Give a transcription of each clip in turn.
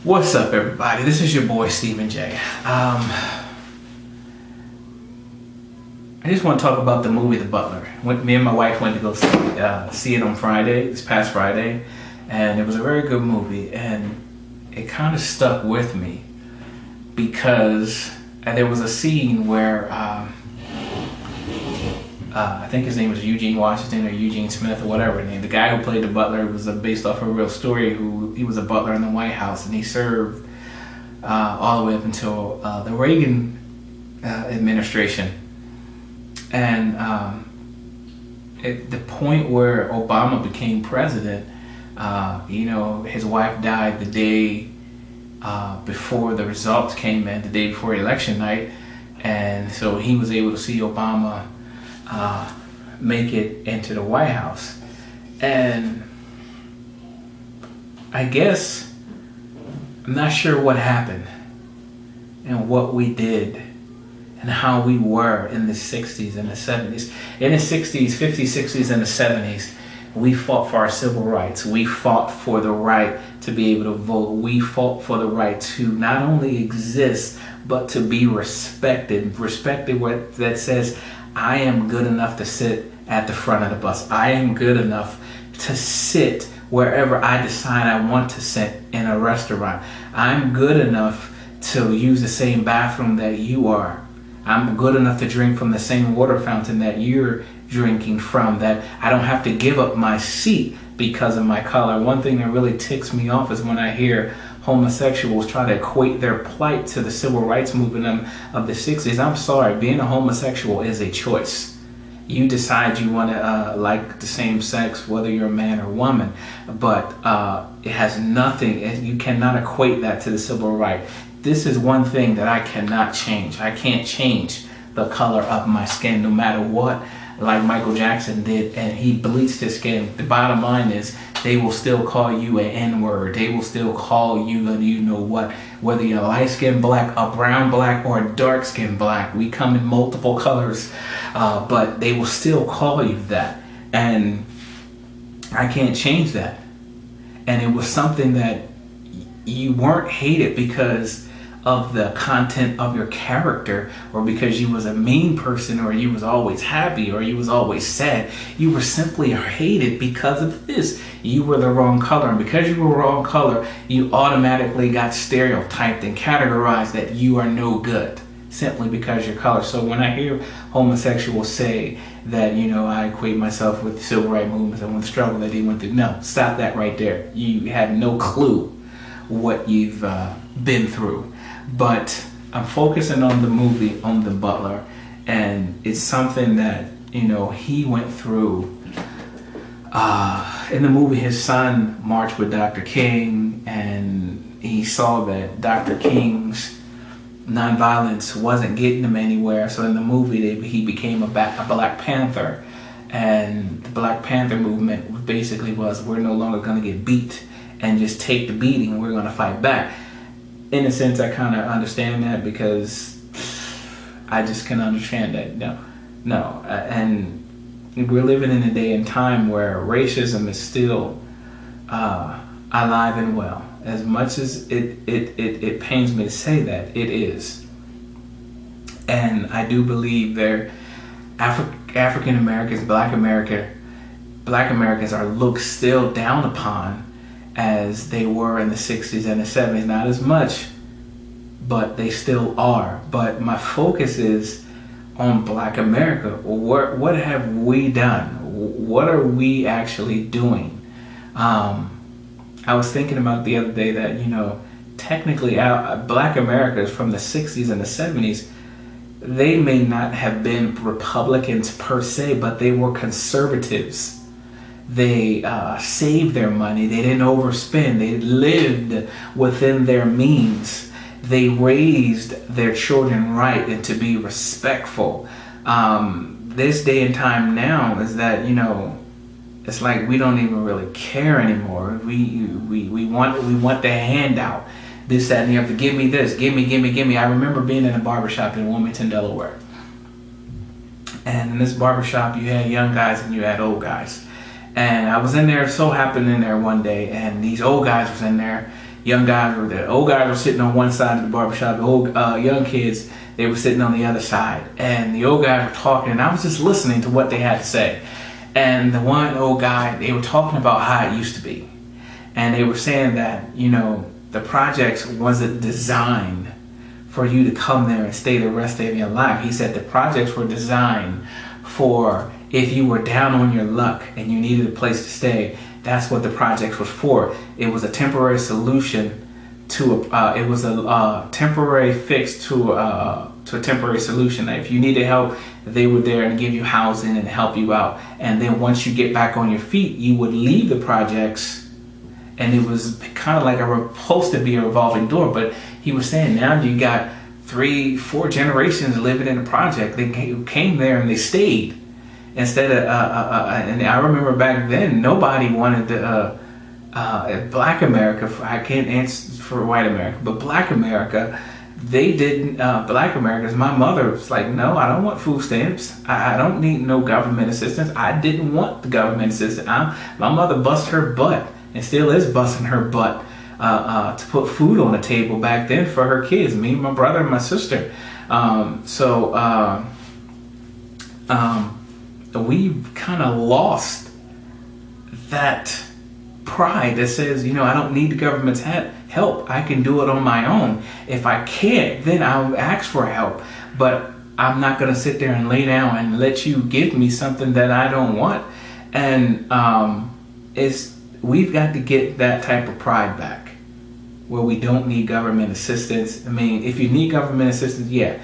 What's up, everybody? This is your boy Stephen J. I just want to talk about the movie The Butler. Me and my wife went to go see it on Friday, this past Friday, and it was a very good movie, and it kind of stuck with me because there was a scene where I think his name was Eugene Washington or Eugene Smith or whatever his name. The guy who played the butler was based off of a real story. He was a butler in the White House, and he served all the way up until the Reagan administration. And at the point where Obama became president, his wife died the day before the results came in, the day before election night, and so he was able to see Obama make it into the White House. And I guess I'm not sure what happened and what we did and how we were in the 60s and the 70s. In the 60s, 50s, 60s, and the 70s, we fought for our civil rights. We fought for the right to be able to vote. We fought for the right to not only exist, but to be respected. Respected what that says, I am good enough to sit at the front of the bus. I am good enough to sit wherever I decide I want to sit in a restaurant. I'm good enough to use the same bathroom that you are. I'm good enough to drink from the same water fountain that you're drinking from, that I don't have to give up my seat because of my color. One thing that really ticks me off is when I hear homosexuals try to equate their plight to the civil rights movement of the 60s. I'm sorry, being a homosexual is a choice. You decide you want to like the same sex, whether you're a man or woman, but it has nothing, you cannot equate that to the civil right. This is one thing that I cannot change. I can't change the color of my skin no matter what, like Michael Jackson did, and he bleached his skin. The bottom line is they will still call you an N-word. They will still call you what, whether you're light-skinned black, a brown black, or a dark-skinned black. We come in multiple colors, but they will still call you that. And I can't change that. And it was something that you weren't hated because of the content of your character, or because you was a mean person, or you was always happy, or you was always sad. You were simply hated because of this. You were the wrong color, and because you were wrong color, you automatically got stereotyped and categorized that you are no good simply because your color. So when I hear homosexuals say that, I equate myself with the civil rights movement and with the struggle that they went through, no, stop that right there. You have no clue what you've been through. But I'm focusing on the movie, on The Butler, and it's something that, he went through. In the movie, his son marched with Dr. King, and he saw that Dr. King's nonviolence wasn't getting him anywhere. So in the movie, he became a Black Panther, and the Black Panther movement basically was, we're no longer going to get beat and just take the beating, we're going to fight back. In a sense, I kind of understand that because I just can understand that. No. And we're living in a day and time where racism is still alive and well. As much as it pains me to say that, it is. And I do believe African Americans, Black Americans are looked still down upon as they were in the 60s and the 70s. Not as much, but they still are. But my focus is on Black America. What have we done? What are we actually doing? I was thinking about the other day that, technically Black Americans from the 60s and the 70s, they may not have been Republicans per se, but they were conservatives. They saved their money. They didn't overspend. They lived within their means. They raised their children right and to be respectful. This day and time now is that, it's like we don't even really care anymore. We want the handout. This, that, and the other. Give me this. Give me. I remember being in a barbershop in Wilmington, Delaware. And in this barbershop, you had young guys and you had old guys. And I was in there, so happened in there one day, and these old guys was in there, young guys were there. Old guys were sitting on one side of the barbershop. The old young kids, they were sitting on the other side. And the old guys were talking, and I was just listening to what they had to say. And the one old guy, they were talking about how it used to be. And they were saying that, the projects wasn't designed for you to come there and stay the rest of your life. He said the projects were designed for if you were down on your luck and you needed a place to stay. That's what the projects was for. It was a temporary solution to it was a temporary fix to a temporary solution. If you needed help, they were there and give you housing and help you out. And then once you get back on your feet, you would leave the projects. And it was kind of like supposed to be a revolving door. But he was saying now you got 3-4 generations living in a project. They came there and they stayed. Instead of, and I remember back then, nobody wanted to, Black America, I can't answer for white America, but Black America, they didn't, Black Americans, my mother was like, no, I don't want food stamps. I don't need no government assistance. I didn't want the government assistance. My mother busted her butt and still is busting her butt to put food on the table back then for her kids, me, my brother, and my sister. We've kind of lost that pride that says, I don't need the government's help. I can do it on my own. If I can't, then I'll ask for help. But I'm not going to sit there and lay down and let you give me something that I don't want. And we've got to get that type of pride back, where we don't need government assistance. I mean, if you need government assistance, yeah,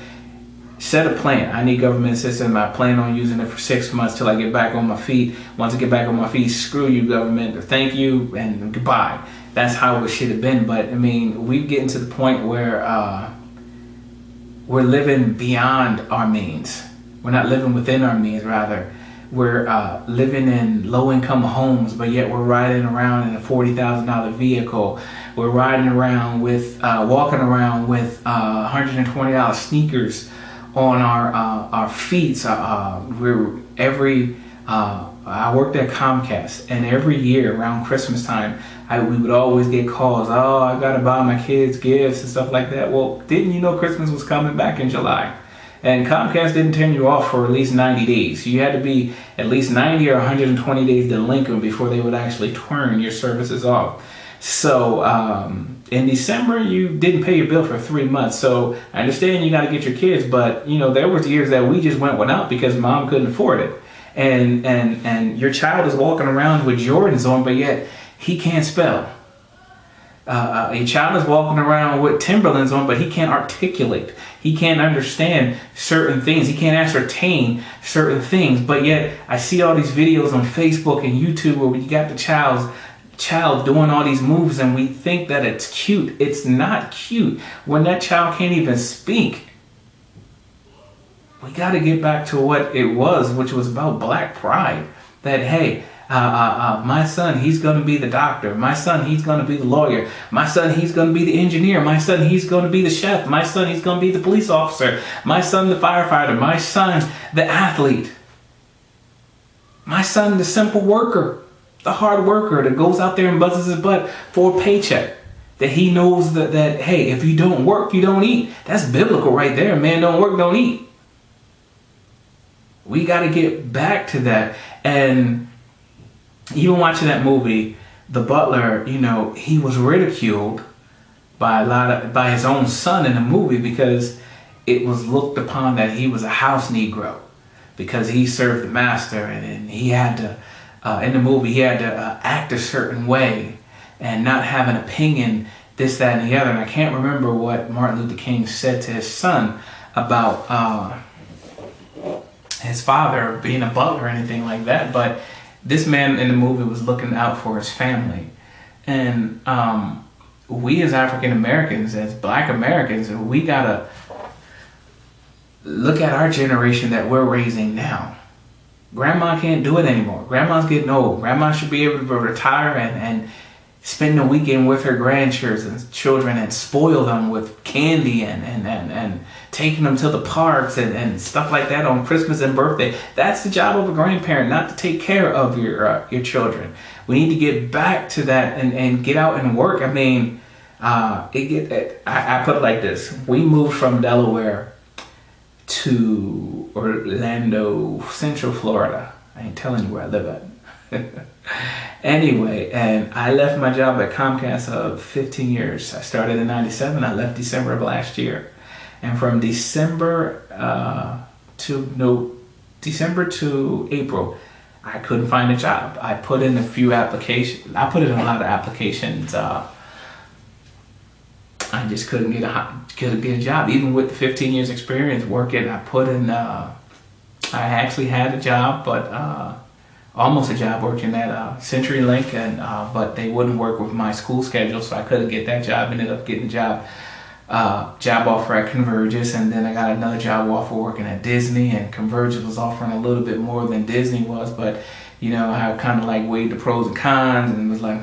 set a plan. I need government assistance. I plan on using it for 6 months till I get back on my feet. Once I get back on my feet, screw you, government, or thank you, and goodbye. That's how it should have been. But I mean, we're getting to the point where we're living beyond our means. We're not living within our means, rather. We're living in low-income homes, but yet we're riding around in a $40,000 vehicle. We're riding around with, walking around with $120 sneakers on our feet. I worked at Comcast, and every year around Christmas time, we would always get calls. Oh, I gotta buy my kids gifts and stuff like that. Well, didn't you know Christmas was coming back in July? And Comcast didn't turn you off for at least 90 days. You had to be at least 90 or 120 days delinquent before they would actually turn your services off. So in December, you didn't pay your bill for 3 months. So I understand you got to get your kids, but there was years that we just went without because mom couldn't afford it. And your child is walking around with Jordans on, but yet he can't spell. Your child is walking around with Timberlands on, but he can't articulate. He can't understand certain things. He can't ascertain certain things. But yet, I see all these videos on Facebook and YouTube where you got the child doing all these moves, and we think that it's cute. It's not cute when that child can't even speak. We got to get back to what it was, which was about Black pride. That, hey, my son, he's going to be the doctor. My son, he's going to be the lawyer. My son, he's going to be the engineer. My son, he's going to be the chef. My son, he's going to be the police officer. My son, the firefighter. My son, the athlete. My son, the simple worker, the hard worker that goes out there and busts his butt for a paycheck. That he knows that, hey, if you don't work, you don't eat. That's biblical right there. Man, don't work, don't eat. We got to get back to that. And even watching that movie, the Butler, he was ridiculed by his own son in the movie because it was looked upon that he was a house Negro because he served the master, and he had to, in the movie, he had to act a certain way and not have an opinion, this, that, and the other. And I can't remember what Martin Luther King said to his son about his father being a butler or anything like that, but this man in the movie was looking out for his family. And we as African Americans, as Black Americans, we gotta look at our generation that we're raising now. Grandma can't do it anymore. Grandma's getting old. Grandma should be able to retire and spend the weekend with her grandchildren and spoil them with candy and taking them to the parks and stuff like that on Christmas and birthday. That's the job of a grandparent, not to take care of your children. We need to get back to that and get out and work. I mean, I put it like this. We moved from Delaware to Orlando, Central Florida. I ain't telling you where I live at. Anyway, and I left my job at Comcast of 15 years. I started in 97. I left December of last year. And from December to April, I couldn't find a job. I put in a few applications. I put in a lot of applications. I just couldn't get a job, even with the 15 years experience working. I put in. I actually had a job, but almost a job working at CenturyLink, and but they wouldn't work with my school schedule, so I couldn't get that job. Ended up getting a job offer at Convergys, and then I got another job offer working at Disney, and Convergys was offering a little bit more than Disney was, but you know, I kind of like weighed the pros and cons and was like,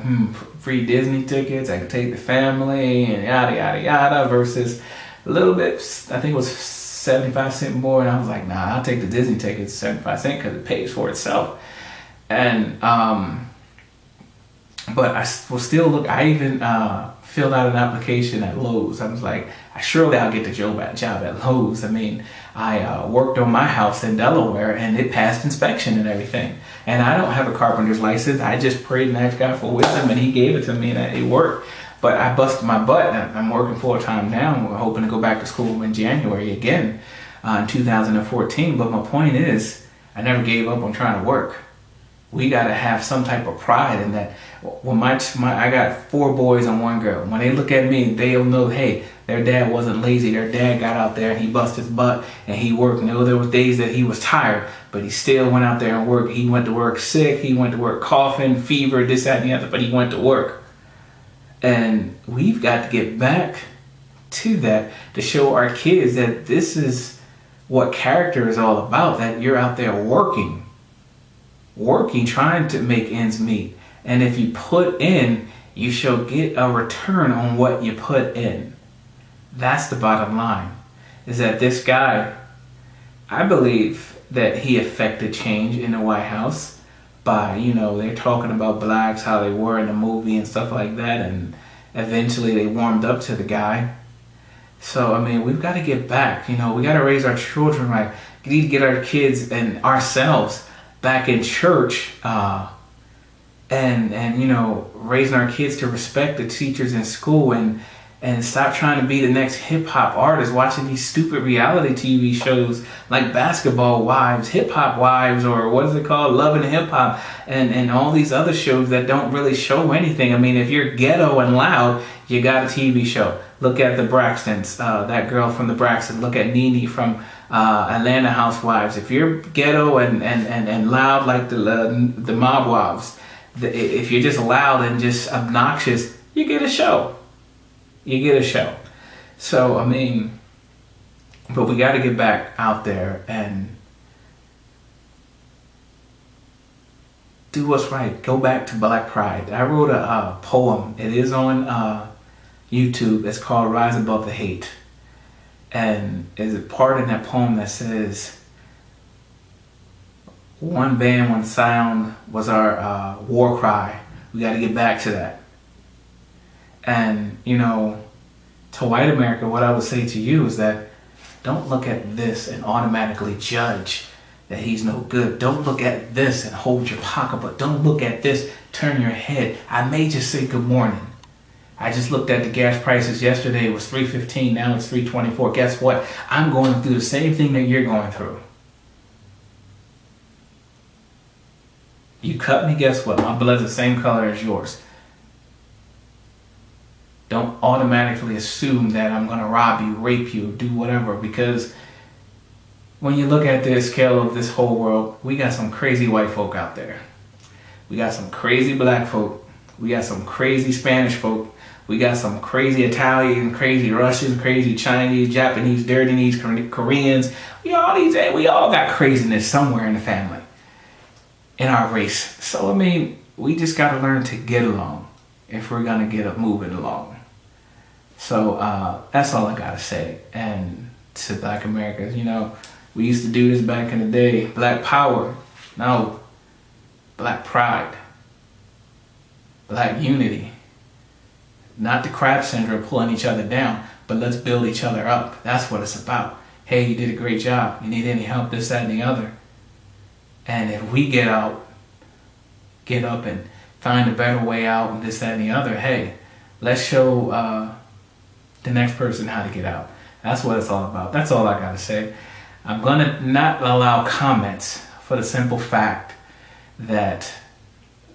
free Disney tickets, I could take the family and yada yada yada, versus a little bit, I think it was 75 cents more, and I was like, nah, I'll take the Disney tickets 75 cents because it pays for itself. And but I will still look. I even filled out an application at Lowe's. I was like, surely I'll get the job at Lowe's. I mean, I worked on my house in Delaware, and it passed inspection and everything. And I don't have a carpenter's license. I just prayed and asked God for wisdom, and He gave it to me, and it worked. But I busted my butt, and I'm working full time now. We're hoping to go back to school in January again in 2014. But my point is, I never gave up on trying to work. We got to have some type of pride in that. When I got 4 boys and 1 girl. When they look at me, they'll know, hey, their dad wasn't lazy. Their dad got out there and he busted his butt and he worked. And there were days that he was tired, but he still went out there and worked. He went to work sick. He went to work coughing, fever, this, that, and the other, but he went to work. And we've got to get back to that to show our kids that this is what character is all about, that you're out there working, trying to make ends meet. And if you put in, you shall get a return on what you put in. That's the bottom line. Is that this guy, I believe that he affected change in the White House by, you know, they're talking about blacks, how they were in the movie and stuff like that. And eventually they warmed up to the guy. So, I mean, we've got to get back. You know, we got to raise our children right. We need to get our kids and ourselves back in church, and you know, raising our kids to respect the teachers in school, and stop trying to be the next hip hop artist, watching these stupid reality TV shows like Basketball Wives, Hip Hop Wives, or what is it called, Love and Hip Hop, and all these other shows that don't really show anything. I mean, if you're ghetto and loud, you got a TV show. Look at the Braxtons, that girl from the Braxtons. Look at Nene from Atlanta Housewives. If you're ghetto and loud like the Mob Wives, if you're just loud and just obnoxious, you get a show. You get a show. So, I mean, but we got to get back out there and do what's right. Go back to Black Pride. I wrote a poem. It is on YouTube. It's called Rise Above the Hate. And there's a part in that poem that says, one band, one sound was our war cry. We got to get back to that. And, you know, to white America, what I would say to you is that don't look at this and automatically judge that he's no good. Don't look at this and hold your pocketbook. Don't look at this, turn your head. I may just say good morning. I just looked at the gas prices yesterday. It was $3.15. Now it's $3.24. Guess what? I'm going through the same thing that you're going through. You cut me, guess what? My blood's the same color as yours. Don't automatically assume that I'm going to rob you, rape you, do whatever, because when you look at the scale of this whole world, we got some crazy white folk out there. We got some crazy black folk. We got some crazy Spanish folk. We got some crazy Italian, crazy Russian, crazy Chinese, Japanese, dirty Koreans. We all got craziness somewhere in the family, in our race. So, I mean, we just got to learn to get along if we're going to get up moving along. So that's all I got to say. And to Black Americans, you know, we used to do this back in the day. Black power. No. Black pride. Black unity. Not the crab syndrome, pulling each other down, but let's build each other up. That's what it's about. Hey, you did a great job. You need any help, this, that, and the other. And if we get up and find a better way out and this, that, and the other, hey, let's show the next person how to get out. That's what it's all about. That's all I got to say. I'm going to not allow comments for the simple fact that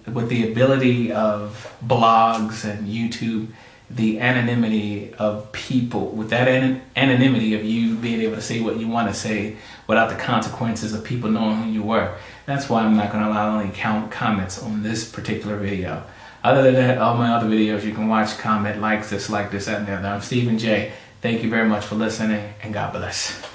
with the ability of blogs and YouTube, the anonymity of people, with that anonymity of you being able to say what you want to say without the consequences of people knowing who you were, that's why I'm not going to allow any comments on this particular video. Other than that, all my other videos you can watch, comment, like this, that, and the other. I'm Stephen J. Thank you very much for listening, and God bless.